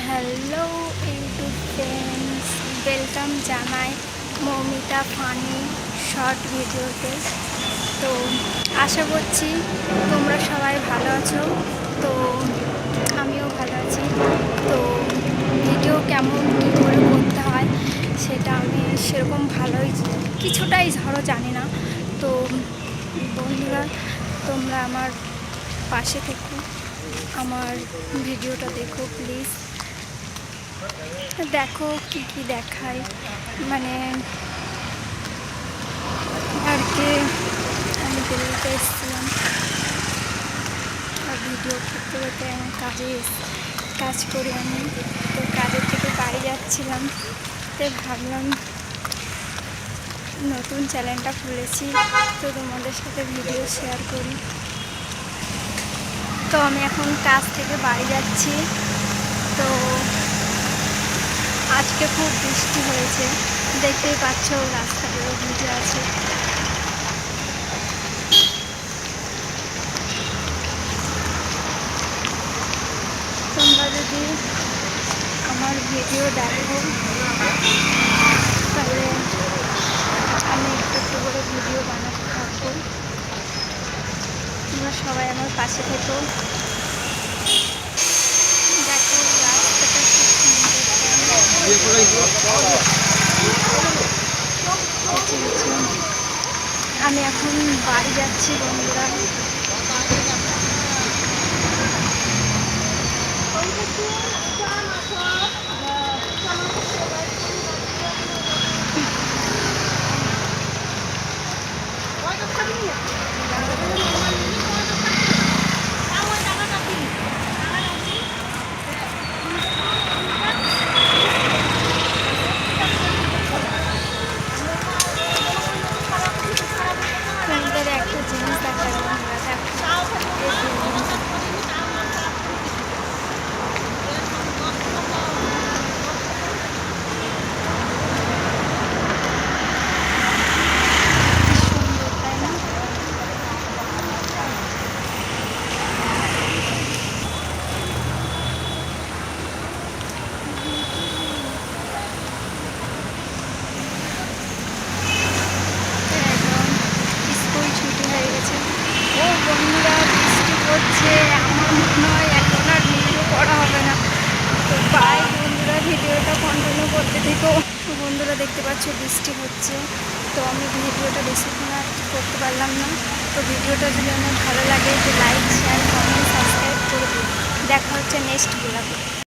Hello YouTube friends, welcome জানাই Moumita funny short ভিডিওতে। তো আশা করছি তোমরা সবাই ভালো আছো। তো আমিও ভালো আছি। তো ভিডিও কেমন কী করে করতে হয় সেটা আমি সেরকম ভালোই কিছুটাই ধরো জানি না। তো বন্ধুরা, তোমরা আমার পাশে থেকো, আমার ভিডিওটা দেখো প্লিজ। দেখো কি কি দেখায়, মানে আর কি। আমি দিল্লিতে এসেছিলাম আর ভিডিও করতে করতে আমি কাজ করি আমি। তো কাজের থেকে বাড়ি যাচ্ছিলাম, তো ভাবলাম নতুন চ্যানেলটা খুলেছি, তো তোমাদের সাথে ভিডিও শেয়ার করি। তো আমি এখন কাজ থেকে বাড়ি যাচ্ছি। তো আজকে খুব বৃষ্টি হয়েছে, দেখতেই পাচ্ছ রাস্তাগুলো ভিজে আছে। তোমরা যদি আমার ভিডিও দেখো তাহলে আমি একটু একটু করে ভিডিও বানাতে থাকবো। তোমরা সবাই আমার পাশে থেকো। দেখো রাস্তাটা খুব সুন্দর। আমি এখন বাড়ি যাচ্ছি বন্ধুরা। তোমাদের একটা জিনিস দেখাবো, ও বন্ধুরা বৃষ্টি পড়ছে, আমার মনে হয় এখন আর ভিডিও করা হবে না। তো বাই বন্ধুরা, ভিডিওটা কন্টিনিউ করতে থেকো। বন্ধুরা দেখতে পাচ্ছ বৃষ্টি হচ্ছে, তো আমি ভিডিওটা বেশিক্ষণ আর করতে পারলাম না। তো ভিডিওটা যদি আমার ভালো লাগে তো লাইক, শেয়ার, কমেন্ট, সাবস্ক্রাইব করে দিই। দেখা হচ্ছে নেক্সট ব্লগে।